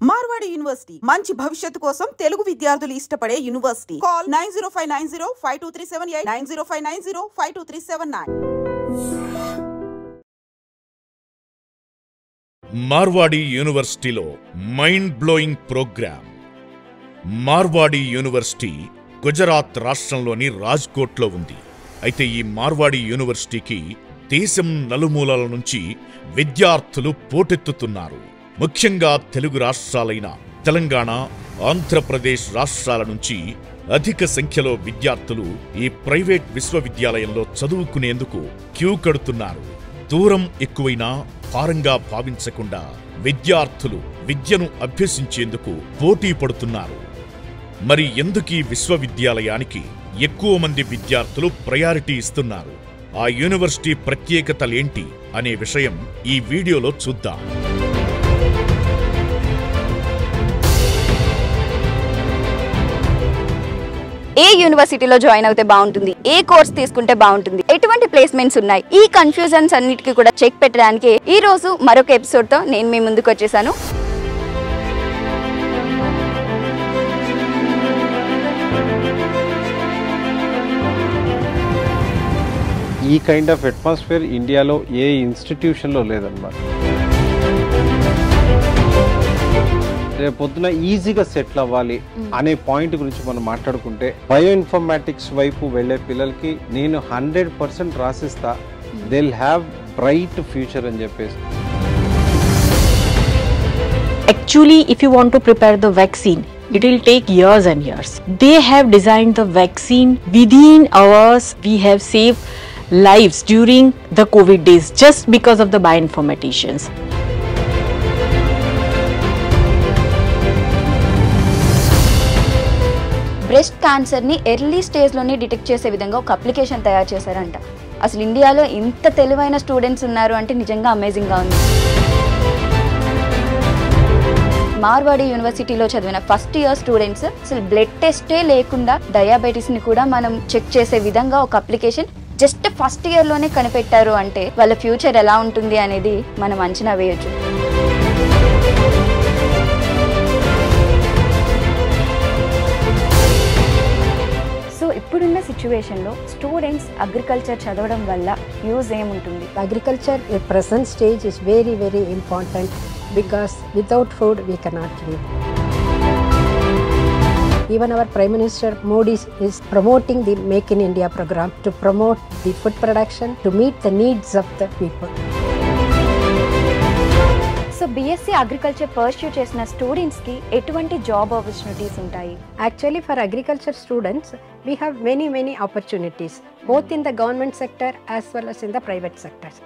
Marwadi university మంచి భవిష్యత్తు కోసం తెలుగు విద్యార్థులు ఇష్టపడే యూనివర్సిటీ. కాల్ 9059052378 9059052379. మార్వాడి యూనివర్సిటీలో mind blowing programme. Marwadi university Gujarat రాష్ట్రంలోని రాజ్కోట్లో ఉంది. అయితే ఈ మార్వాడి యూనివర్సిటీకి దేశం నలుమూలల నుంచి విద్యార్థులు పోటెత్తుతున్నారు. ముఖ్యంగా తెలుగు రాష్ట్రాలైన తెలంగాణ, ఆంధ్రప్రదేశ్ రాష్ట్రాల నుంచి అధిక సంఖ్యలో విద్యార్థులు ఈ ప్రైవేట్ విశ్వవిద్యాలయంలో చదువుకునేందుకు క్యూ కడుతున్నారు. దూరం ఎక్కువైనా భారంగా భావించకుండా విద్యార్థులు విద్యను అభ్యసించేందుకు పోటీ పడుతున్నారు. మరి ఎందుకీ విశ్వవిద్యాలయానికి ఎక్కువ మంది విద్యార్థులు ప్రయారిటీ ఇస్తున్నారు? ఆ యూనివర్సిటీ ప్రత్యేకతలేంటి అనే విషయం ఈ వీడియోలో చూద్దాం. ఏ యూనివర్సిటీలో జాయిన్ అవుతే బాగుంటుంది, ఏ కోర్స్ తీసుకుంటే బాగుంటుంది, ఎటువంటి ప్లేస్మెంట్స్ ఉన్నాయి, ఈ కన్ఫ్యూజన్స్ అన్నిటికీ కూడా చెక్ పెట్టడానికి ఈ రోజు మరొక ఎపిసోడ్ తో నేను మీ ముందుకు వచ్చేసాను. ఈ కైండ్ ఆఫ్ అట్మాస్ఫియర్ ఇండియాలో ఏ ఇన్స్టిట్యూషన్లో లేదన్నమాట. రేపు పొద్దున ఈజీగా సెటిల్ అవ్వాలి అనే పాయింట్ గురించి మనం మాట్లాడుకుంటే బయో ఇన్ఫర్మాటిక్స్ వైపు వెళ్ళే పిల్లలకి నేను 100% రాసిస్తా, they will have bright future అని చెప్పేసి. Actually, if you want to prepare the vaccine, it will take years and years. They have designed the vaccine within hours. We have saved lives during the COVID days just because of the bioinformaticians. Breast క్యాన్సర్ని early స్టేజ్లోనే detect చేసే విధంగా ఒక application తయారు చేశారంట. అసలు ఇండియాలో ఇంత తెలివైన స్టూడెంట్స్ ఉన్నారు అంటే నిజంగా అమేజింగ్గా ఉంది. మార్వాడి యూనివర్సిటీలో చదివిన ఫస్ట్ ఇయర్ స్టూడెంట్స్ అసలు బ్లడ్ టెస్టే లేకుండా డయాబెటీస్ని కూడా మనం చెక్ చేసే విధంగా ఒక అప్లికేషన్ జస్ట్ ఫస్ట్ ఇయర్లోనే కనిపెట్టారు అంటే వాళ్ళ ఫ్యూచర్ ఎలా ఉంటుంది అనేది మనం అంచనా వేయొచ్చు. సో ఇప్పుడున్న సిచ్యువేషన్లో స్టూడెంట్స్ అగ్రికల్చర్ చదవడం వల్ల యూజ్ ఏముంటుంది? Agriculture at present stage is very, very important because without food we cannot live. Even our Prime Minister Modi is promoting the Make in India program to promote the food production to meet the needs of the people. So BSc agriculture pursue చేసిన స్టూడెంట్స్కి ఎటువంటి job opportunities ఉంటాయి? Actually, for agriculture students, we have many, many opportunities, both in the government sector as well as in the private sectors.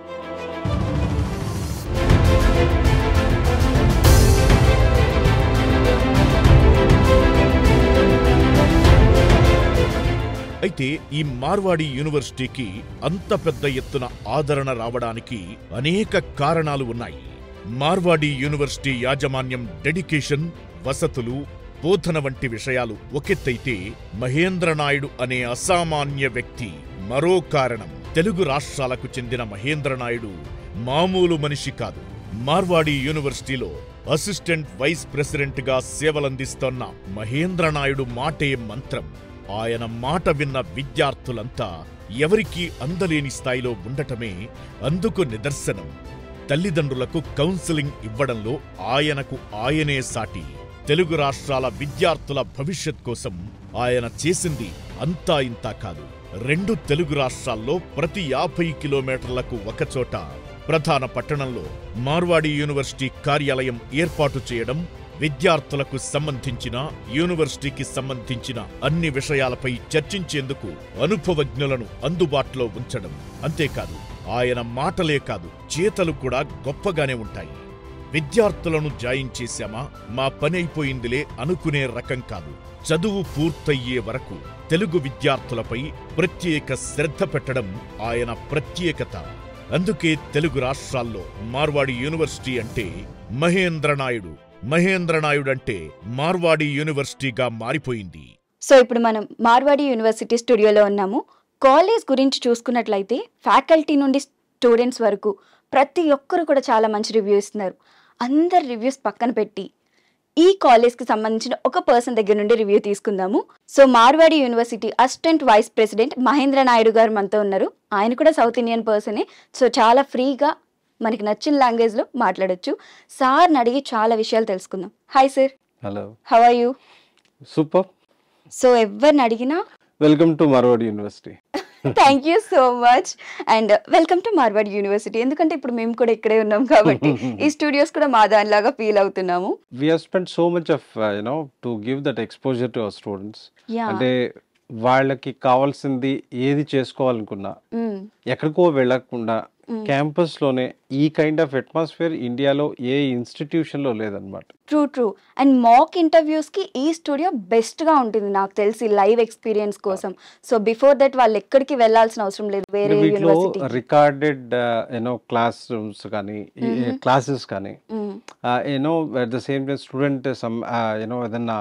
అయితే ఈ మార్వాడి యూనివర్సిటీకి అంత పెద్ద ఎత్తున ఆదరణ రావడానికి అనేక కారణాలు ఉన్నాయి. మార్వాడి యూనివర్సిటీ యాజమాన్యం డెడికేషన్, వసతులు, బోధన వంటి విషయాలు ఒకెత్తైతే మహేంద్ర నాయుడు అనే అసామాన్య వ్యక్తి మరో కారణం. తెలుగు రాష్ట్రాలకు చెందిన మహేంద్ర నాయుడు మామూలు మనిషి కాదు. మార్వాడి యూనివర్సిటీలో అసిస్టెంట్ వైస్ ప్రెసిడెంట్గా సేవలందిస్తోన్న మహేంద్ర నాయుడు మాటే మంత్రం. ఆయన మాట విన్న విద్యార్థులంతా ఎవరికీ అందలేని స్థాయిలో ఉండటమే అందుకు నిదర్శనం. తల్లిదండ్రులకు కౌన్సిలింగ్ ఇవ్వడంలో ఆయనకు ఆయనే సాటి. తెలుగు రాష్ట్రాల విద్యార్థుల భవిష్యత్ కోసం ఆయన చేసింది అంతా ఇంతా కాదు. 2 తెలుగు రాష్ట్రాల్లో ప్రతి 50 కిలోమీటర్లకు ఒకచోట ప్రధాన పట్టణంలో మార్వాడి యూనివర్సిటీ కార్యాలయం ఏర్పాటు చేయడం, విద్యార్థులకు సంబంధించిన, యూనివర్సిటీకి సంబంధించిన అన్ని విషయాలపై చర్చించేందుకు అనుభవజ్ఞులను అందుబాటులో ఉంచడం. అంతేకాదు ఆయన మాటలే కాదు, చేతలు కూడా గొప్పగానే ఉంటాయి. విద్యార్థులను జాయిన్ చేశామా, మా పని అయిపోయిందిలే అనుకునే రకం కాదు. చదువు పూర్తయ్యే వరకు తెలుగు విద్యార్థులపై ప్రత్యేక శ్రద్ధ పెట్టడం ఆయన ప్రత్యేకత. అందుకే తెలుగు రాష్ట్రాల్లో మార్వాడి యూనివర్సిటీ అంటే మహేంద్ర నాయుడు, మహేంద్ర నాయుడు అంటే మార్వాడి యూనివర్సిటీగా మారిపోయింది. సో ఇప్పుడు మనం మార్వాడి యూనివర్సిటీ స్టూడియోలో ఉన్నాము. కాలేజ్ గురించి చూసుకున్నట్లయితే ఫ్యాకల్టీ నుండి స్టూడెంట్స్ వరకు ప్రతి ఒక్కరు కూడా చాలా మంచి రివ్యూ ఇస్తున్నారు. అందరి రివ్యూస్ పక్కన పెట్టి ఈ కాలేజ్కి సంబంధించిన ఒక పర్సన్ దగ్గర నుండి రివ్యూ తీసుకుందాము. So Marwadi university assistant vice president Mahendra Naidu garu మనతో ఉన్నారు. ఆయన కూడా సౌత్ ఇండియన్ పర్సనే. సో చాలా ఫ్రీగా మనకి నచ్చిన లాంగ్వేజ్లో మాట్లాడొచ్చు. సార్ని అడిగి చాలా విషయాలు తెలుసుకుందాం. Hi sir. Hello, how are you? Super. So ఎవరిని అడిగినా welcome to Marwadi university. Thank you so much and welcome to Marwadi university. ఎందుకంటే ఇప్పుడు మేము కూడా ఇక్కడే ఉన్నాం కాబట్టి ఈ స్టూడియోస్ కూడా మా దానిలాగా ఫీల్ అవుతున్నాము. We have spent so much of to give that exposure to our students. అంటే వాళ్ళకి కావాల్సింది ఏది చేసుకోవాలనుకున్నా ఎక్కడికో వెళ్ళకుండా క్యాంపస్ లోనే ఈ కైండ్ ఆఫ్ అట్మాస్ఫియర్ ఇండియాలో ఏ ఇన్స్టిట్యూషన్ లో లేదన్నమాట. ట్రూ అండ్ మాక్ ఇంటర్వ్యూస్ కి ఈ స్టూడియో బెస్ట్ గా ఉంటుంది నాకు తెలిసి లైవ్ ఎక్స్పీరియన్స్ కోసం. సో బిఫోర్ దట్ వాళ్ళు ఎక్కడికి వెళ్ళాల్సిన అవసరం లేదు వేరే యూనివర్సిటీ. రికార్డెడ్ క్లాస్ రూమ్స్ కానీ క్లాసెస్ కానీ at the same time student ఏదన్నా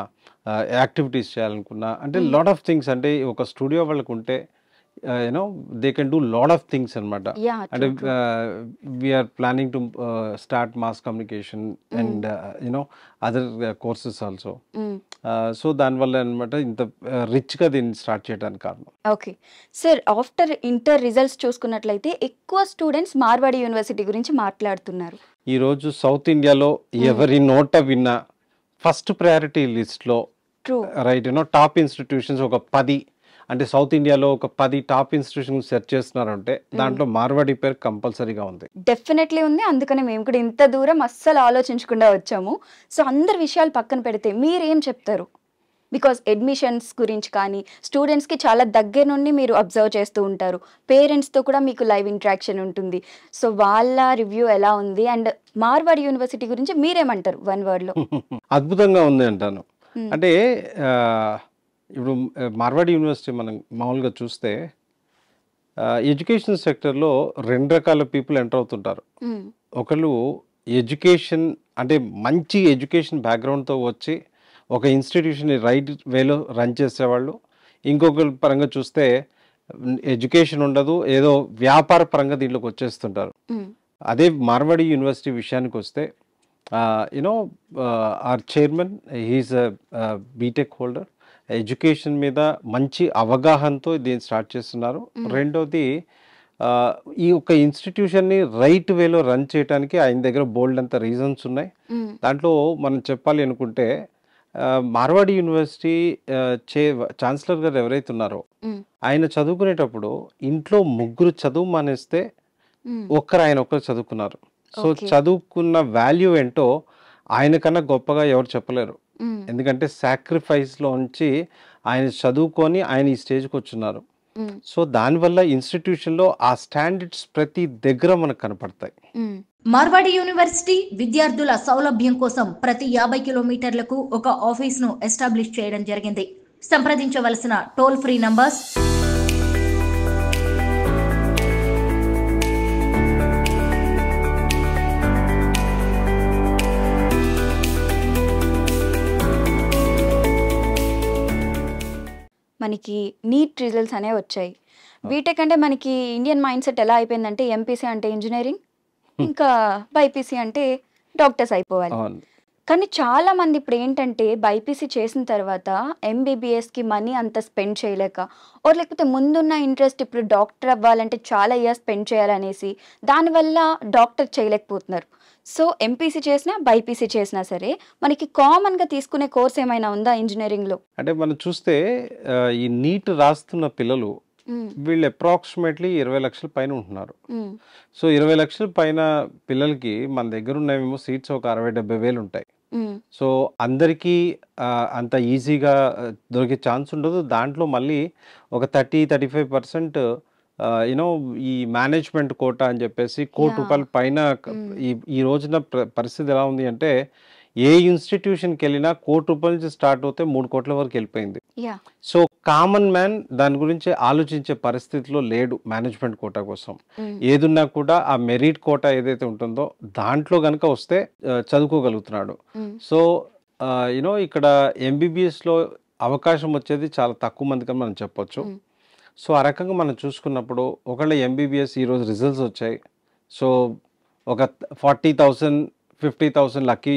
యాక్టివిటీస్ చేయాలనుకున్నా అంటే లాట్ ఆఫ్ థింగ్స్ అంటే ఒక స్టూడియో వాళ్ళకు ఉంటే they can do lot of things anamata. And we are planning to start mass communication and other courses also. So dan valla anamata inta rich ga din start cheyadaniki karanam. Okay sir, after inter results చూసుకున్నట్లయితే ఎక్కువ students Marwadi university గురించి మాట్లాడుతున్నారు. ఈ రోజు south ఇండియాలో ఎవరి నోట విన్నా ఫస్ట్ ప్రయారిటీ లిస్ట్ లో రైట్ టాప్ ఇన్స్టిట్యూషన్స్ ఒక 10 అంటే సౌత్ ఇండియాలో ఒక 10 టాప్ ఇన్స్టిట్యూషన్ సెర్చ్ చేస్తున్నారంటే దాంట్లో మార్వాడి పేరు కంపల్సరీగా ఉంది. డెఫినెట్లీ ఉంది. అందుకని మేము కూడా ఇంత దూరం అస్సలు ఆలోచించకుండా వచ్చాము. సో అందరి విషయాలు పక్కన పెడితే మీరేం చెప్తారు? బికాస్ అడ్మిషన్స్ గురించి కానీ స్టూడెంట్స్కి చాలా దగ్గర నుండి మీరు అబ్జర్వ్ చేస్తూ ఉంటారు, పేరెంట్స్తో కూడా మీకు లైవ్ ఇంటరాక్షన్ ఉంటుంది. సో వాళ్ళ రివ్యూ ఎలా ఉంది అండ్ మార్వాడి యూనివర్సిటీ గురించి మీరేమంటారు వన్ వర్డ్లో? అద్భుతంగా ఉంది అంటాను. అంటే ఇప్పుడు మార్వాడి యూనివర్సిటీ మనం మామూలుగా చూస్తే ఎడ్యుకేషన్ సెక్టర్లో 2 రకాల పీపుల్ ఎంటర్ అవుతుంటారు. ఒకళ్ళు ఎడ్యుకేషన్ అంటే మంచి ఎడ్యుకేషన్ బ్యాక్గ్రౌండ్తో వచ్చి ఒక ఇన్స్టిట్యూషన్ రైట్ వేలో రన్ చేసేవాళ్ళు. ఇంకొకరి పరంగా చూస్తే ఎడ్యుకేషన్ ఉండదు, ఏదో వ్యాపార పరంగా దీంట్లోకి వచ్చేస్తుంటారు. అదే మార్వాడి యూనివర్సిటీ విషయానికి వస్తే our chairman he is a BTech holder, education మీద మంచి అవగాహనతో దీన్ని స్టార్ట్ చేస్తున్నారు. రెండోది ఈ యొక్క ఇన్స్టిట్యూషన్ని రైట్ వేలో రన్ చేయడానికి ఆయన దగ్గర బోల్డ్ అంత రీజన్స్ ఉన్నాయి. దాంట్లో మనం చెప్పాలి అనుకుంటే మార్వాడి యూనివర్సిటీ ఛాన్సలర్ గారు ఎవరైతే ఉన్నారో ఆయన చదువుకునేటప్పుడు ఇంట్లో 3 చదువు మానేస్తే ఆయన ఒక్కరు చదువుకున్నారు. సో చదువుకున్న వాల్యూ ఏంటో ఆయన కన్నా గొప్పగా ఎవరు చెప్పలేరు. ఎందుకంటే సాక్రిఫైస్లో ఉంచి ఆయన చదువుకొని ఆయన ఈ స్టేజ్కి వచ్చున్నారు. సో దానివల్ల ఇన్స్టిట్యూషన్లో ఆ స్టాండర్డ్స్ ప్రతి దగ్గర మనకు కనపడతాయి. మార్వాడి యూనివర్సిటీ విద్యార్థుల సౌలభ్యం కోసం ప్రతి 50 కిలోమీటర్లకు ఒక ఆఫీస్ను ఎస్టాబ్లిష్ చేయడం జరిగింది. సంప్రదించవలసిన టోల్ ఫ్రీ నంబర్స్ మనకి నీట్ రిజల్ట్స్ అనేవి వచ్చాయి. బీటెక్ అంటే మనకి ఇండియన్ మైండ్ సెట్ ఎలా అయిపోయిందంటే ఎంపీసీ అంటే ఇంజనీరింగ్, ఇంకా బైపీసీ అంటే డాక్టర్స్ అయిపోవాలి. కానీ చాలా మంది ఇప్పుడు ఏంటంటే బైపీసీ చేసిన తర్వాత ఎంబీబీఎస్కి మనీ అంత స్పెండ్ చేయలేక లేకపోతే ముందున్న ఇంట్రెస్ట్ ఇప్పుడు డాక్టర్ అవ్వాలంటే చాలా ఇయర్స్ స్పెండ్ చేయాలనేసి దానివల్ల డాక్టర్ చేయలేకపోతున్నారు. సో ఎంపీసీ చేసినా బైపీసీ చేసినా సరే మనకి కామన్గా తీసుకునే కోర్స్ ఏమైనా ఉందా ఇంజనీరింగ్లో? అంటే మనం చూస్తే ఈ నీట్ రాస్తున్న పిల్లలు వీళ్ళు అప్రాక్సిమేట్లీ 20 లక్షల పైన ఉంటున్నారు. సో 20 లక్షల పైన పిల్లలకి మన దగ్గర ఉన్నవేమో సీట్స్ ఒక 60-70 వేలు ఉంటాయి. సో అందరికీ అంత ఈజీగా దొరికే ఛాన్స్ ఉండదు. దాంట్లో మళ్ళీ ఒక 30-35% ఈ మేనేజ్మెంట్ కోటా అని చెప్పేసి ₹1,00,00,000 పైన ఈ రోజున పరిస్థితి ఎలా ఉంది అంటే ఏ ఇన్స్టిట్యూషన్కి వెళ్ళినా ₹1,00,00,000 నుంచి స్టార్ట్ అవుతే 3 కోట్ల వరకు వెళ్ళిపోయింది. సో కామన్ మ్యాన్ దాని గురించి ఆలోచించే పరిస్థితిలో లేడు. మేనేజ్మెంట్ కోటా కోసం ఏదున్నా కూడా ఆ మెరిట్ కోటా ఏదైతే ఉంటుందో దాంట్లో కనుక వస్తే చదువుకోగలుగుతున్నాడు. సో ఇక్కడ ఎంబీబీఎస్లో అవకాశం వచ్చేది చాలా తక్కువ మందికి మనం చెప్పొచ్చు. సో ఆ రకంగా మనం చూసుకున్నప్పుడు ఒకళ్ళ ఎంబీబీఎస్ ఈరోజు రిజల్ట్స్ వచ్చాయి. సో ఒక 40,000 50,000 లక్కీ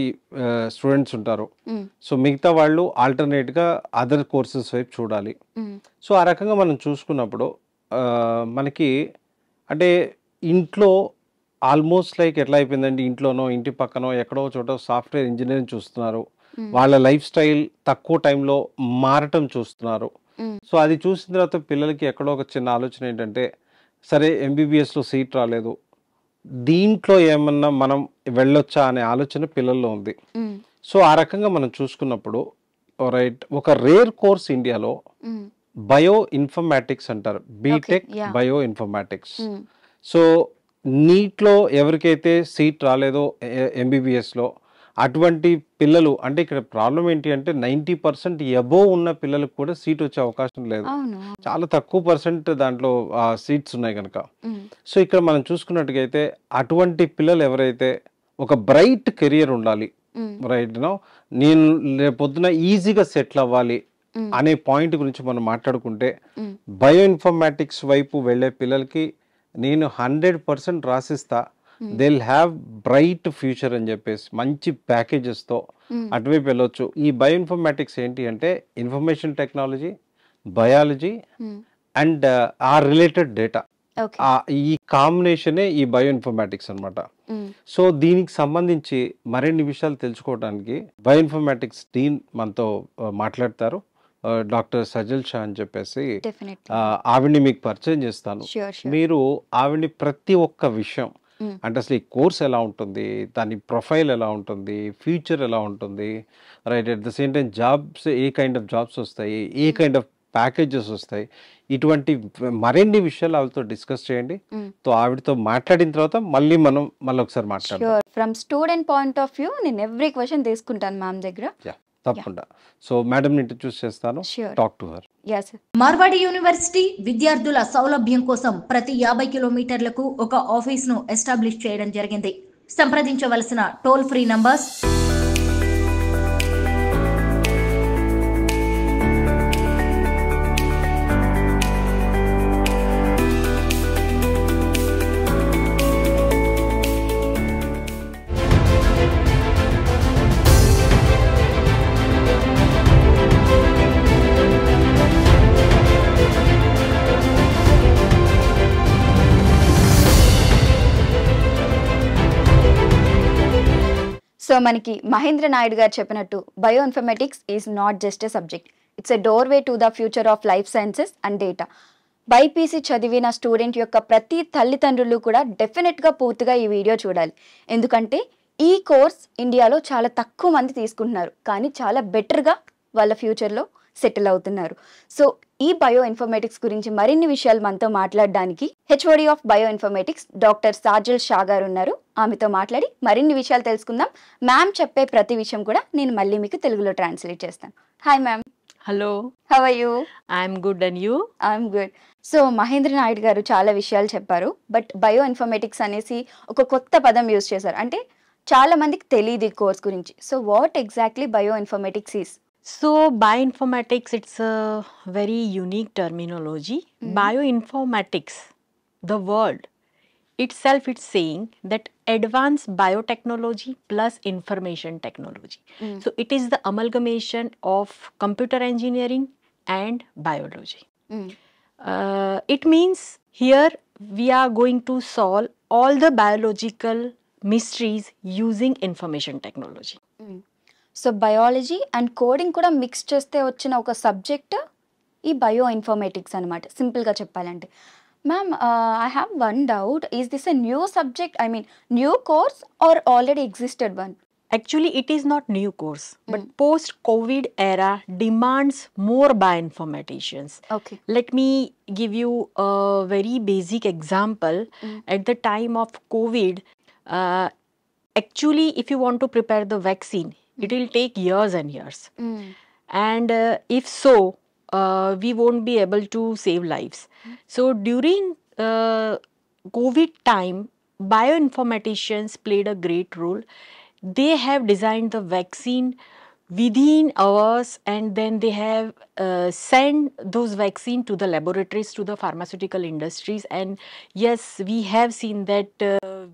స్టూడెంట్స్ ఉంటారు. సో మిగతా వాళ్ళు ఆల్టర్నేట్గా అదర్ కోర్సెస్ వైపు చూడాలి. సో ఆ రకంగా మనం చూసుకున్నప్పుడు మనకి అంటే ఇంట్లో ఆల్మోస్ట్ లైక్ ఎట్లా అయిపోయిందండి, ఇంట్లోనో ఇంటి పక్కనో ఎక్కడో చోట సాఫ్ట్వేర్ ఇంజనీరింగ్ చూస్తున్నారు. వాళ్ళ లైఫ్ స్టైల్ తక్కువ టైంలో మారటం చూస్తున్నారు. సో అది చూసిన తర్వాత పిల్లలకి ఎక్కడో ఒక చిన్న ఆలోచన ఏంటంటే, సరే ఎంబీబీఎస్లో సీట్ రాలేదు, దీంట్లో ఏమన్నా మనం వెళ్ళొచ్చా అనే ఆలోచన పిల్లల్లో ఉంది. సో ఆ రకంగా మనం చూసుకున్నప్పుడు రైట్, ఒక రేర్ కోర్స్ ఇండియాలో బయో ఇన్ఫర్మాటిక్స్ అంటారు, బీటెక్ బయో ఇన్ఫర్మాటిక్స్. సో నీట్లో ఎవరికైతే సీట్ రాలేదో ఎంబీబీఎస్లో అటువంటి పిల్లలు, అంటే ఇక్కడ ప్రాబ్లం ఏంటి అంటే 90% అబోవ్ ఉన్న పిల్లలకు కూడా సీట్ వచ్చే అవకాశం లేదు, చాలా తక్కువ పర్సెంట్ దాంట్లో సీట్స్ ఉన్నాయి కనుక. సో ఇక్కడ మనం చూసుకున్నట్టుగైతే అటువంటి పిల్లలు ఎవరైతే ఒక బ్రైట్ కెరియర్ ఉండాలి, రైట్ నో నేను రేపొద్దున ఈజీగా సెటిల్ అవ్వాలి అనే పాయింట్ గురించి మనం మాట్లాడుకుంటే, బయో ఇన్ఫర్మాటిక్స్ వైపు వెళ్ళే పిల్లలకి నేను 100% రాసిస్తా, they will have bright future అని చెప్పేసి మంచి ప్యాకేజెస్తో అటువైపు వెళ్ళొచ్చు. ఈ బయో ఇన్ఫర్మాటిక్స్ ఏంటి అంటే ఇన్ఫర్మేషన్ టెక్నాలజీ, బయాలజీ అండ్ ఆ రిలేటెడ్ డేటా, ఈ కాంబినేషనే ఈ బయో ఇన్ఫర్మాటిక్స్ అనమాట. సో దీనికి సంబంధించి మరిన్ని విషయాలు తెలుసుకోవడానికి బయో ఇన్ఫర్మాటిక్స్ డీన్ మనతో మాట్లాడతారు, డాక్టర్ సజల్ షా అని చెప్పేసి. ఆవిడ్ని మీకు పరిచయం చేస్తాను. మీరు ఆవిడ్ని ప్రతి ఒక్క విషయం, అంటే అసలు ఈ కోర్స్ ఎలా ఉంటుంది, దాని ప్రొఫైల్ ఎలా ఉంటుంది, ఫ్యూచర్ ఎలా ఉంటుంది, right, at the same time jobs A kind of jobs వస్తాయి, ఏ కైండ్ ఆఫ్ ప్యాకేజెస్ వస్తాయి, ఇటువంటి మరిన్ని విషయాలు ఆవిడతో డిస్కస్ చేయండి. సో ఆవిడతో మాట్లాడిన తర్వాత మళ్ళీ ఒకసారి మాట్లాడదాం. From student point of view నేను ఎవ్రీ క్వశ్చన్ తీసుకుంటాను మ్యామ్ దగ్గర. తప్పకుండా. సో మేడం ని ఇంట్రడ్యూస్ చేస్తాను, talk to her. Marwadi university విద్యార్థుల సౌలభ్యం కోసం ప్రతి 50 కిలోమీటర్లకు ఒక ఆఫీస్ ను ఎస్టాబ్లిష్ చేయడం జరిగింది. సంప్రదించవలసిన టోల్ ఫ్రీ నంబర్స్ సో మనకి మహేంద్ర నాయుడు గారు చెప్పినట్టు bio informatics is not just a subject, it's a doorway to the future of life sciences and data. BiPC చదివిన స్టూడెంట్ యొక్క ప్రతి తల్లిదండ్రులు కూడా డెఫినెట్గా పూర్తిగా ఈ వీడియో చూడాలి. ఎందుకంటే ఈ కోర్స్ ఇండియాలో చాలా తక్కువ మంది తీసుకుంటున్నారు, కానీ చాలా బెటర్గా వాళ్ళ ఫ్యూచర్లో సెటిల్ అవుతున్నారు. సో ఈ బయో ఇన్ఫర్మేటిక్స్ గురించి మరిన్ని విషయాలు మనతో మాట్లాడడానికి HOD of bioinformatics doctor Sajal Shah గారు ఉన్నారు. ఆమెతో మాట్లాడి మరిన్ని విషయాలు తెలుసుకుందాం. మ్యామ్ చెప్పే ప్రతి విషయం కూడా నేను మళ్ళీ మీకు తెలుగులో ట్రాన్స్లేట్ చేస్తాను. Hi ma'am. Hello, how are you? I'm good and you? I'm good. So Mahendra Naidu garu చాలా విషయాలు చెప్పారు, బట్ బయో ఇన్ఫర్మేటిక్స్ అనేసి ఒక కొత్త పదం యూజ్ చేశారు, అంటే చాలా మందికి తెలియదు ఈ కోర్స్ గురించి. So what exactly bio informatics is? So bioinformatics, it's a very unique terminology. Bioinformatics, the word itself, it's saying that advanced biotechnology plus information technology. So it is the amalgamation of computer engineering and biology. It means here we are going to solve all the biological mysteries using information technology. So biology and coding కూడా mix చేస్తే వచ్చిన ఒక subject ఈ bio informatics అనమాట, సింపుల్గా చెప్పాలంటే. Ma'am, I have one doubt, is this a new subject, I mean new course or already existed one? Actually, it is not new course, but post-COVID era demands more bioinformaticians. Okay. Let me give you a very basic example. At the time of COVID, actually, if you want to prepare the vaccine, it will take years and years. And if so, we won't be able to save lives. So during COVID time, bioinformaticians played a great role. They have designed the vaccine within hours, and then they have sent those vaccine to the laboratories, to the pharmaceutical industries. And yes, we have seen that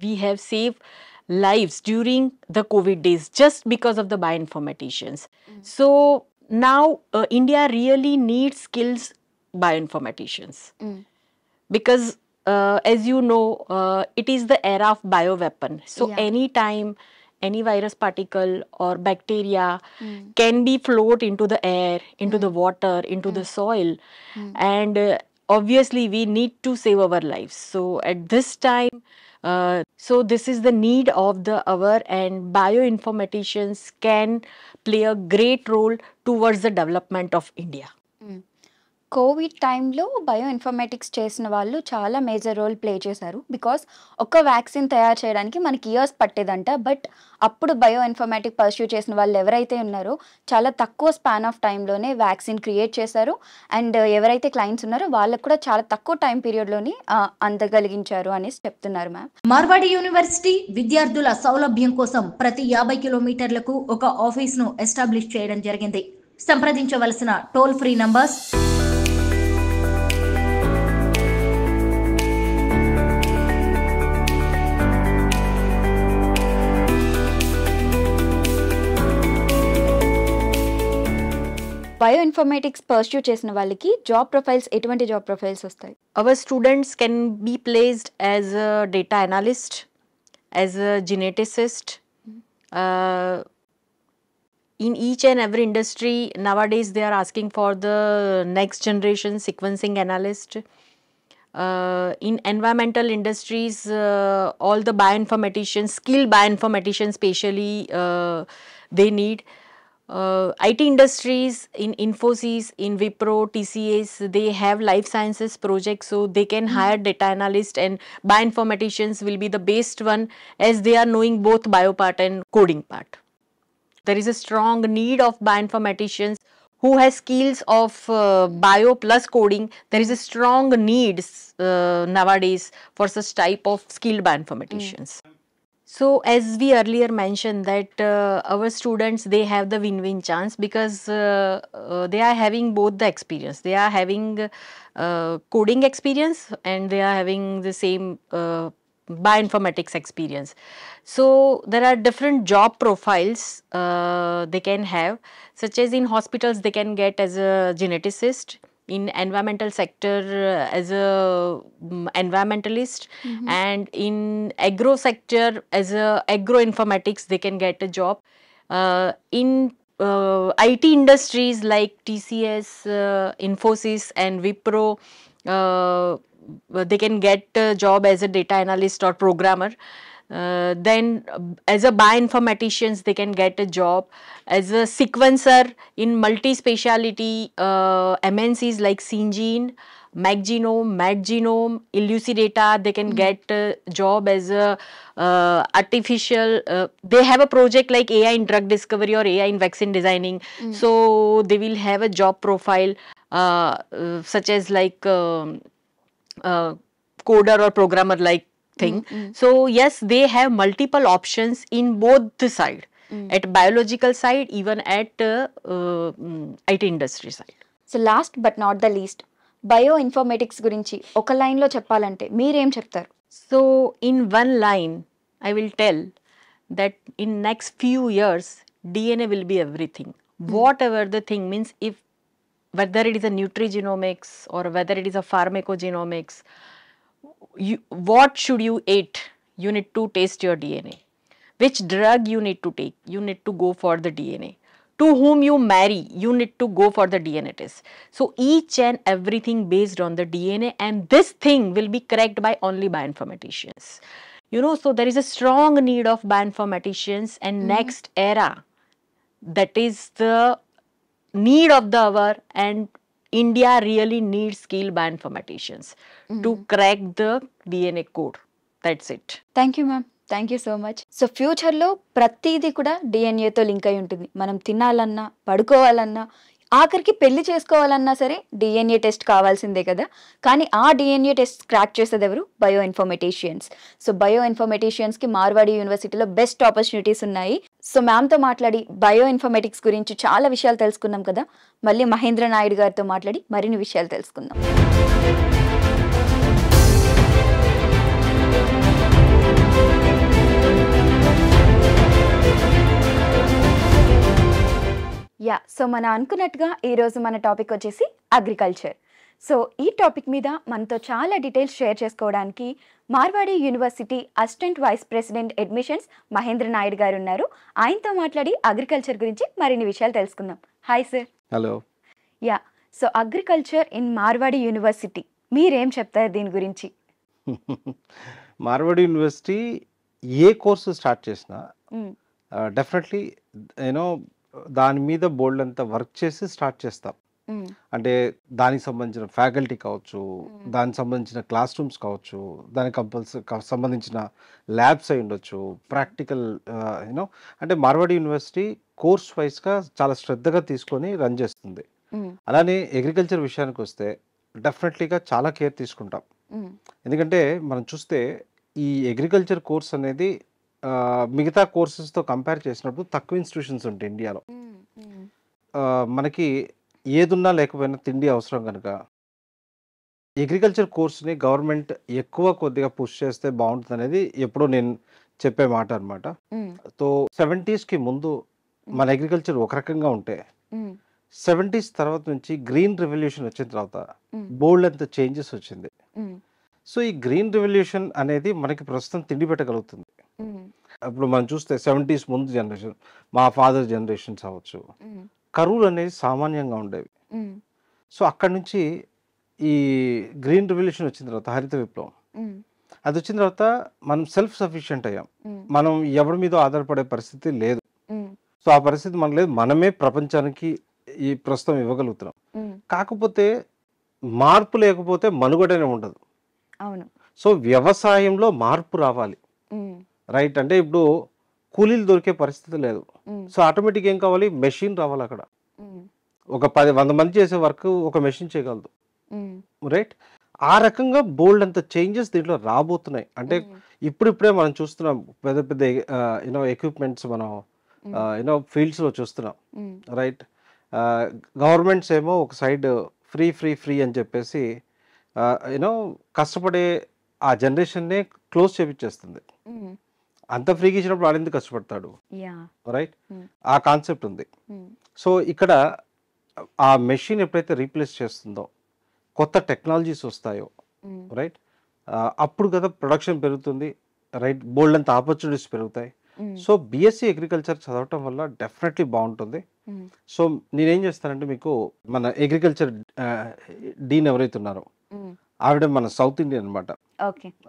we have saved lives during the COVID days just because of the bioinformaticians. So now India really needs skills bioinformaticians because as you know, it is the era of bioweapon. So anytime any virus particle or bacteria can be float into the air, into the water, into the soil, and obviously we need to save our lives. So at this time, so this is the need of the hour, and bioinformaticians can play a great role towards the development of India. Covid టైంలో bio informatics చేసిన వాళ్ళు చాలా major role play చేశారు. Because ఒక vaccine తయారు చేయడానికి మనకి years పట్టేదంట. But అప్పుడు బయో ఇన్ఫర్మేటిక్ పర్స్యూ చేసిన వాళ్ళు ఎవరైతే ఉన్నారో చాలా తక్కువ స్పాన్ ఆఫ్ టైంలోనే వ్యాక్సిన్ క్రియేట్ చేశారు. అండ్ ఎవరైతే క్లయింట్స్ ఉన్నారో వాళ్ళకు కూడా చాలా తక్కువ టైం పీరియడ్లోని అందగలిగించారు అనేసి చెప్తున్నారు మ్యామ్. మార్వాడి యూనివర్సిటీ విద్యార్థుల సౌలభ్యం కోసం ప్రతి 50 కిలోమీటర్లకు ఒక ఆఫీస్ను ఎస్టాబ్లిష్ చేయడం జరిగింది. సంప్రదించవలసిన toll free numbers bio informatics pursue చేసిన వాళ్ళకి జాబ్ ప్రొఫైల్స్ ఎటువంటి జాబ్ ప్రొఫైల్స్ వస్తాయి? Our students can be placed as a data analyst, as a geneticist. In each and every industry nowadays they are asking for the next generation sequencing analyst. In environmental industries, all the bioinformaticians, skilled bioinformaticians specially they need. IT industries, in Infosys, in Wipro, TCS, they have life sciences projects, so they can hire data analysts, and bioinformaticians will be the best one as they are knowing both bio part and coding part. There is a strong need of bioinformaticians who has skills of bio plus coding. There is a strong need nowadays for such type of skilled bioinformaticians. So as we earlier mentioned that our students, they have the win-win chance because they are having both the experience. They are having coding experience and they are having the same bioinformatics experience. So there are different job profiles they can have, such as in hospitals they can get as a geneticist, in environmental sector as a environmentalist, and in agro sector as a agroinformatics they can get a job. In IT industries like TCS, Infosys and Wipro, they can get a job as a data analyst or programmer. Then as a bioinformaticians they can get a job as a sequencer in multi-speciality MNCs like Syngene, MacGenome, MadGenome, Elucidata. They can get a job as a artificial, they have a project like AI in drug discovery or AI in vaccine designing. So they will have a job profile such as like coder or programmer like thing. So yes, they have multiple options in both the side, at biological side, even at IT industry side. So last but not the least, bio informatics గురించి ఒక లైన్లో చెప్పాలంటే మీరేం చెప్తారు? So in one line I will tell that in next few years DNA will be everything. Whatever the thing means, if whether it is a nutrigenomics or whether it is a pharmacogenomics, what should you eat? You need to taste your DNA. Which drug you need to take? You need to go for the DNA. To whom you marry, you need to go for the DNA test. So each and everything based on the DNA, and this thing will be cracked by only bioinformaticians. You know, so there is a strong need of bioinformaticians, and next era, that is the need of the hour, and India really needs skilled bioinformaticians to crack the DNA code. That's it. Thank you ma'am, thank you so much. So ఫ్యూచర్లో ప్రతిదీ కూడా డిఎన్ఏతో link అయి ఉంటుంది. మనం తినాలన్నా, పడుకోవాలన్నా, ఆఖరికి పెళ్లి చేసుకోవాలన్నా సరే డిఎన్ఏ టెస్ట్ కావాల్సిందే కదా. కానీ ఆ డిఎన్ఏ టెస్ట్ క్రాక్ చేసేది ఎవరు? బయో ఇన్ఫర్మేటిషియన్స్. సో బయో ఇన్ఫర్మేటిషియన్స్కి మార్వాడి యూనివర్సిటీలో బెస్ట్ ఆపర్చునిటీస్ ఉన్నాయి. సో మ్యామ్తో మాట్లాడి బయో ఇన్ఫర్మేటిక్స్ గురించి చాలా విషయాలు తెలుసుకున్నాం కదా. మళ్ళీ మహేంద్ర నాయుడు గారితో మాట్లాడి మరిన్ని విషయాలు తెలుసుకుందాం. సో మనం అనుకున్నట్టుగా ఈరోజు మన టాపిక్ వచ్చేసి అగ్రికల్చర్. సో ఈ టాపిక్ మీద మనతో చాలా డీటెయిల్స్ షేర్ చేసుకోవడానికి Marwadi university assistant vice president admissions Mahendra Naidu garu ఉన్నారు. ఆయనతో మాట్లాడి అగ్రికల్చర్ గురించి మరిన్ని విషయాలు తెలుసుకుందాం. Hi sir. Hello. So agriculture in Marwadi university, మీరేం చెప్తారు దీని గురించి? మార్వాడి యూనివర్సిటీ ఏ కోర్సు స్టార్ట్ చేసినా డెఫినెట్లీ దాని మీద బోల్డ్ అంతా వర్క్ చేసి స్టార్ట్ చేస్తాం. అంటే దానికి సంబంధించిన ఫ్యాకల్టీ కావచ్చు, దానికి సంబంధించిన క్లాస్ రూమ్స్ కావచ్చు, దానికి సంబంధించిన ల్యాబ్స్ అయి ఉండొచ్చు, ప్రాక్టికల్ అంటే మార్వాడి యూనివర్సిటీ కోర్స్ వైజ్గా చాలా శ్రద్ధగా తీసుకొని రన్ చేస్తుంది. అలానే అగ్రికల్చర్ విషయానికి వస్తే డెఫినెట్లీగా చాలా కేర్ తీసుకుంటాం. ఎందుకంటే మనం చూస్తే ఈ అగ్రికల్చర్ కోర్స్ అనేది మిగతా కోర్సెస్తో కంపేర్ చేసినప్పుడు తక్కువ ఇన్స్టిట్యూషన్స్ ఉంటాయి ఇండియాలో. మనకి ఏదున్నా లేకపోయినా తిండి అవసరం కనుక అగ్రికల్చర్ కోర్స్ని గవర్నమెంట్ కొద్దిగా పుష్ చేస్తే బాగుంటుంది అనేది ఎప్పుడో నేను చెప్పే మాట అనమాట. సో 70s ముందు మన అగ్రికల్చర్ ఒక రకంగా ఉంటే 70s తర్వాత నుంచి గ్రీన్ రెవల్యూషన్ వచ్చిన తర్వాత బోల్డ్ అంత చేంజెస్ వచ్చింది. సో ఈ గ్రీన్ రెవల్యూషన్ అనేది మనకి ప్రస్తుతం తిండి పెట్టగలుగుతుంది. ఇప్పుడు మనం చూస్తే 70s ముందు జనరేషన్, మా ఫాదర్ జనరేషన్స్ అవ్వచ్చు, కరువులు అనేది సామాన్యంగా ఉండేవి. సో అక్కడ నుంచి ఈ గ్రీన్ రెవల్యూషన్ వచ్చిన తర్వాత, హరిత విప్లవం అది వచ్చిన తర్వాత మనం సెల్ఫ్ సఫిషియెంట్ అయ్యాం. మనం ఎవరి మీద ఆధారపడే పరిస్థితి లేదు. సో ఆ పరిస్థితి మనం లేదు, మనమే ప్రపంచానికి ఈ ప్రస్తుతం ఇవ్వగలుగుతున్నాం. కాకపోతే మార్పు లేకపోతే మనుగడనే ఉండదు. సో వ్యవసాయంలో మార్పు రావాలి, రైట్? అంటే ఇప్పుడు కూలీలు దొరికే పరిస్థితి లేదు. సో ఆటోమేటిక్ ఏం కావాలి? మెషిన్ రావాలి. అక్కడ ఒక 100 మంది చేసే వర్క్ ఒక మెషిన్ చేయగలదు, రైట్? ఆ రకంగా బోల్డ్ అంత చేంజెస్ దీంట్లో రాబోతున్నాయి. అంటే ఇప్పుడిప్పుడే మనం చూస్తున్నాం పెద్ద పెద్ద ఎక్విప్మెంట్స్ మనం ఫీల్డ్స్లో చూస్తున్నాం, రైట్? గవర్నమెంట్స్ ఏమో ఒక సైడ్ ఫ్రీ ఫ్రీ ఫ్రీ అని చెప్పేసి కష్టపడే ఆ జనరేషన్నే క్లోజ్ చేపించేస్తుంది. అంత ఫ్రీగా ఇచ్చినప్పుడు వాడు ఎందుకు కష్టపడతాడు, రైట్? ఆ కాన్సెప్ట్ ఉంది. సో ఇక్కడ ఆ మెషిన్ ఎప్పుడైతే రీప్లేస్ చేస్తుందో, కొత్త టెక్నాలజీస్ వస్తాయో, రైట్, అప్పుడు కదా ప్రొడక్షన్ పెరుగుతుంది, రైట్? బోల్డ్ అంత ఆపర్చునిటీస్ పెరుగుతాయి. సో బిఎస్సి అగ్రికల్చర్ చదవటం వల్ల డెఫినెట్లీ బాగుంటుంది. సో నేనేం చేస్తానంటే, మీకు మన అగ్రికల్చర్ డీన్ ఎవరైతే ఉన్నారో ఆవిడ మన సౌత్ ఇండియన్ అనమాట,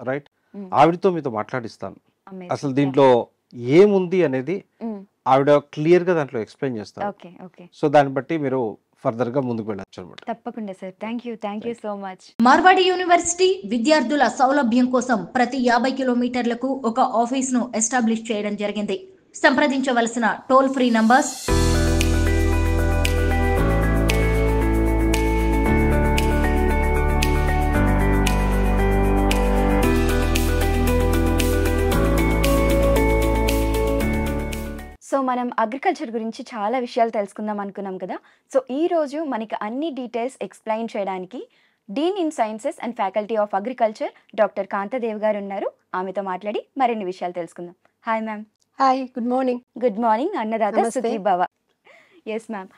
రైట్? ఆవిడతో మీతో మాట్లాడిస్తాను. అసలు దీంట్లో ఏముంది అనేది ఆవిడ క్లియర్ గా దాంట్లో ఎక్స్ప్లెయిన్ చేస్తారు. సో దాన్ని బట్టి మీరు ఫర్దర్ గా ముందుకు వెళ్ళొచ్చు అనమాట. తప్పకుండా sir. Thank you so much. Marwadi university విద్యార్థుల సౌలభ్యం కోసం ప్రతి 50 కిలోమీటర్లకు ఒక ఆఫీస్ ను ఎస్టాబ్లిష్ చేయడం జరిగింది. సంప్రదించవలసిన టోల్ ఫ్రీ నంబర్స్ సో మనం అగ్రికల్చర్ గురించి చాలా విషయాలు తెలుసుకుందాం అనుకున్నాం కదా. సో ఈ రోజు మనకి అన్ని డీటెయిల్స్ ఎక్స్ప్లెయిన్ చేయడానికి dean in sciences and faculty of agriculture doctor Kantadev గారు ఉన్నారు. ఆమెతో మాట్లాడి మరిన్ని విషయాలు తెలుసుకుందాం. Hi ma'am. Hi, good morning. Good morning అన్నదాత సుఖీ భవ. Yes ma'am.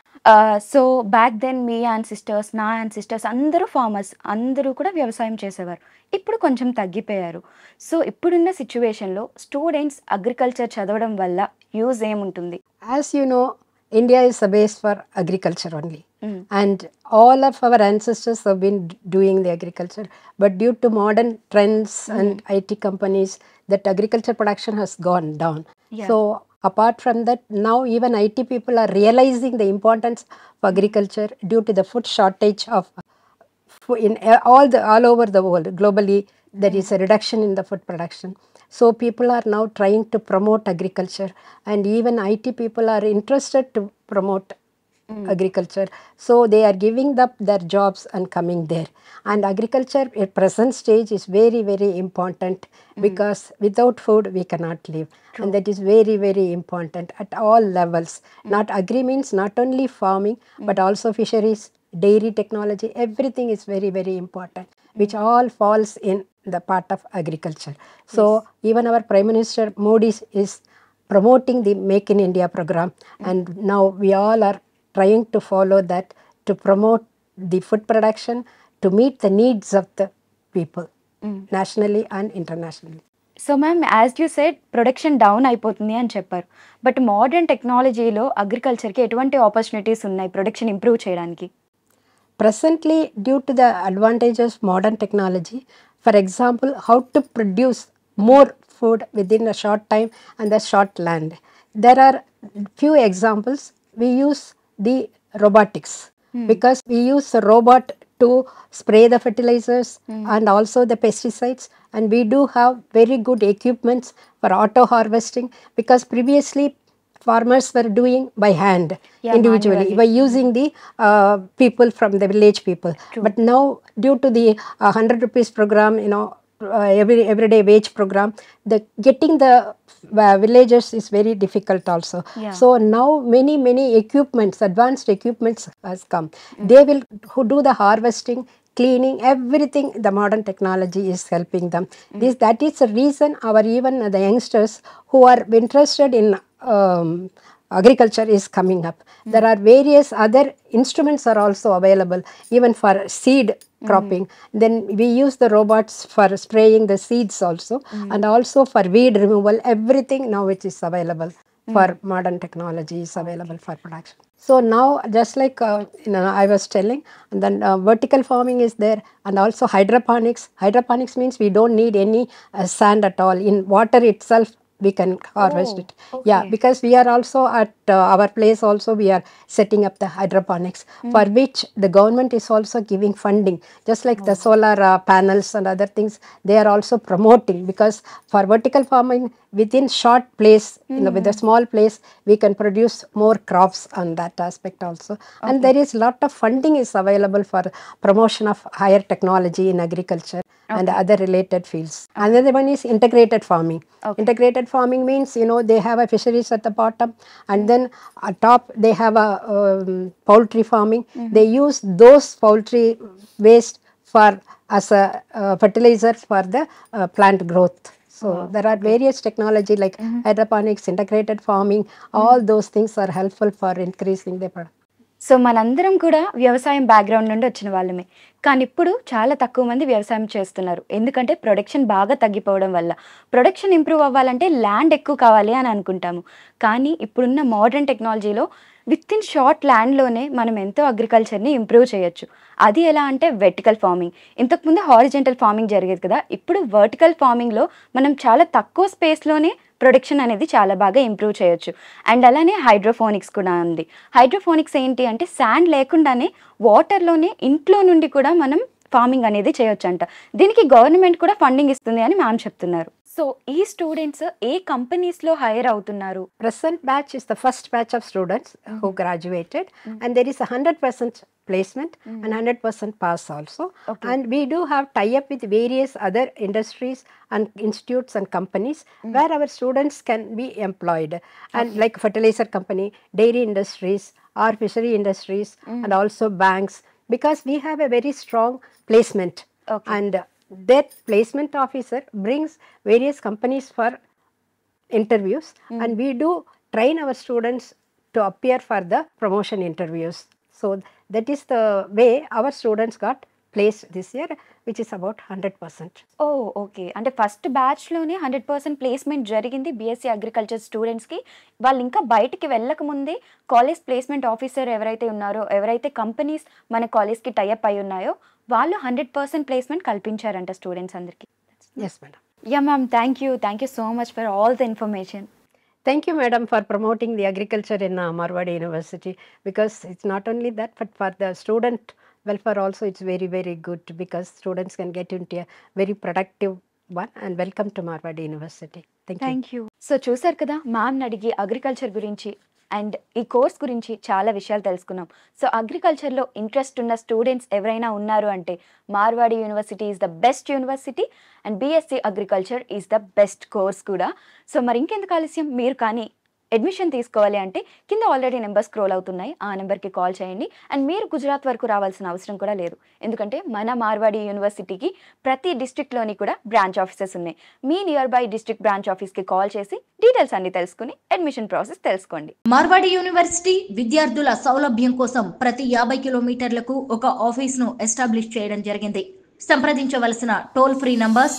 So back then మీ యాన్సిస్టర్స్, నా యాన్సిస్టర్స్ అందరూ ఫార్మర్స్, అందరూ కూడా వ్యవసాయం చేసేవారు. ఇప్పుడు కొంచెం తగ్గిపోయారు. సో ఇప్పుడున్న సిచ్యువేషన్లో స్టూడెంట్స్ అగ్రికల్చర్ చదవడం వల్ల యూజ్ ఏముంటుంది? As you know, India is a base for agriculture only. And all of our ancestors have been doing the agriculture. But due to modern trends and IT companies, that agriculture production has gone down. So apart from that, now even IT people are realizing the importance of agriculture due to the food shortage of in all over the world. Globally, there is a reduction in the food production. So people are now trying to promote agriculture, and even IT people are interested to promote agriculture. So they are giving up their jobs and coming there. And agriculture at present stage is very, very important because without food we cannot live. And that is very, very important at all levels. Not agri means not only farming but also fisheries, dairy technology, everything is very, very important, which all falls in the part of agriculture. So even our Prime Minister Modi is promoting the Make in India program, and now we all are trying to follow that to promote the food production to meet the needs of the people nationally and internationally. So ma'am, as you said production down అయిపోతుంది అని చెప్పారు. But modern టెక్నాలజీలో అగ్రికల్చర్కి ఎటువంటి opportunities ఉన్నాయి production improve చేయడానికి? Presently, due to the advantages of modern technology, for example, how to produce more food within a short time and a short land. There are few examples. We use the robotics because we use a robot to spray the fertilizers and also the pesticides, and we do have very good equipments for auto harvesting because previously farmers were doing by hand individually by using the people from the village people. But now due to the 100 rupees program, everyday wage program, the getting the villagers is very difficult also. So now many equipments, advanced equipments has come. They will who do the harvesting, cleaning, everything. The modern technology is helping them. That is the reason our even the youngsters who are interested in agriculture is coming up. There are various other instruments are also available even for seed cropping. Then we use the robots for spraying the seeds also, and also for weed removal. Everything now it is available for modern technology is available for production. So now just like I was telling, and then vertical farming is there, and also hydroponics. Hydroponics means we don't need any sand at all. In water itself we can harvest it. Yeah, because we are also at our place also we are setting up the hydroponics for which the government is also giving funding, just like the solar panels and other things they are also promoting, because for vertical farming within short place, with a small place we can produce more crops on that aspect also. And there is lot of funding is available for promotion of higher technology in agriculture and other related fields. Another one is integrated farming. Integrated farming means they have a fisheries at the bottom, and then at top they have a poultry farming. They use those poultry waste for as a fertilizer for the plant growth. So there are various technology like hydroponics, integrated farming. All those things are helpful for increasing the product. So మనందరం కూడా వ్యవసాయం background నుండి వచ్చిన వాళ్ళమే, కానీ ఇప్పుడు చాలా తక్కువ మంది వ్యవసాయం చేస్తున్నారు. ఎందుకంటే ప్రొడక్షన్ బాగా తగ్గిపోవడం వల్ల. ప్రొడక్షన్ ఇంప్రూవ్ అవ్వాలంటే ల్యాండ్ ఎక్కువ కావాలి అని అనుకుంటాము, కానీ ఇప్పుడున్న మోడర్న్ టెక్నాలజీలో విత్ ఇన్ షార్ట్ ల్యాండ్లోనే మనం ఎంతో అగ్రికల్చర్ని ఇంప్రూవ్ చేయొచ్చు. అది ఎలా అంటే వెర్టికల్ ఫార్మింగ్. ఇంతకుముందు హారిజెంటల్ ఫార్మింగ్ జరిగేది కదా, ఇప్పుడు వర్టికల్ ఫార్మింగ్లో మనం చాలా తక్కువ స్పేస్లోనే ప్రొడక్షన్ అనేది చాలా బాగా ఇంప్రూవ్ చేయొచ్చు. అండ్ అలానే హైడ్రోఫోనిక్స్ కూడా ఉంది. హైడ్రోఫోనిక్స్ ఏంటి అంటే శాండ్ లేకుండానే వాటర్లోనే ఇంట్లో నుండి కూడా మనం ఫార్మింగ్ అనేది చేయొచ్చు అంట. దీనికి గవర్నమెంట్ కూడా ఫండింగ్ ఇస్తుంది అని మ్యామ్ చెప్తున్నారు. సో ఈ స్టూడెంట్స్ ఏ కంపెనీస్లో హైర్ అవుతున్నారు? Present batch is the first batch of students who graduated, and there is 100% placement and 100% pass also. And we do have tie-up with various other industries and institutes and companies where our students can be employed, and like fertilizer company, dairy industries, or fishery industries, and also banks, because we have a very strong placement. And that placement officer brings various companies for interviews, and we do train our students to appear for the promotion interviews. So that is the way our students got placed this year, which is about 100%. Okay, అంటే first బ్యాచ్లోనే 100% placement జరిగింది BSc agriculture స్టూడెంట్స్కి. వాళ్ళు ఇంకా బయటికి వెళ్ళకముందే college placement officer ఎవరైతే ఉన్నారో, ఎవరైతే companies మన కాలేజ్కి టైఅప్ అయి ఉన్నాయో వాళ్ళు 100% ప్లేస్మెంట్ కల్పించారంట స్టూడెంట్స్ అందరికీ. Yes, madam. Yeah ma'am, thank you so much for all the information. Thank you, madam, for promoting the agriculture in Marwadi University, because it's not only that, but for the student welfare also it's very, very good, because students can get into a very productive one. And welcome to Marwadi University. Thank you. So చూసారు కదా, మ్యామ్ని అడిగి agriculture గురించి and ఈ course గురించి చాలా విషయాలు తెలుసుకున్నాం. So అగ్రికల్చర్లో ఇంట్రెస్ట్ ఉన్న స్టూడెంట్స్ ఎవరైనా ఉన్నారు అంటే Marwadi university is the best university, and BSc agriculture is the best course కూడా. సో మరి ఇంకెందుకు ఆలస్యం, మీరు కానీ అడ్మిషన్ తీసుకోవాలి అంటే కింద ఆల్రెడీ నెంబర్ స్క్రోల్ అవుతున్నాయి, ఆ నెంబర్కి కాల్ చేయండి. అండ్ మీరు గుజరాత్ వరకు రావాల్సిన అవసరం కూడా లేదు, ఎందుకంటే మన మార్వాడి యూనివర్సిటీకి ప్రతి డిస్ట్రిక్ట్లోని కూడా బ్రాంచ్ ఆఫీసెస్ ఉన్నాయి. మీ నియర్ బై డిస్ట్రిక్ట్ బ్రాంచ్ ఆఫీస్కి కాల్ చేసి డీటెయిల్స్ అన్ని తెలుసుకుని అడ్మిషన్ ప్రాసెస్ తెలుసుకోండి. మార్వాడి యూనివర్సిటీ విద్యార్థుల సౌలభ్యం కోసం ప్రతి 50 కిలోమీటర్లకు ఒక ఆఫీస్ను ఎస్టాబ్లిష్ చేయడం జరిగింది. సంప్రదించవలసిన టోల్ ఫ్రీ నంబర్స్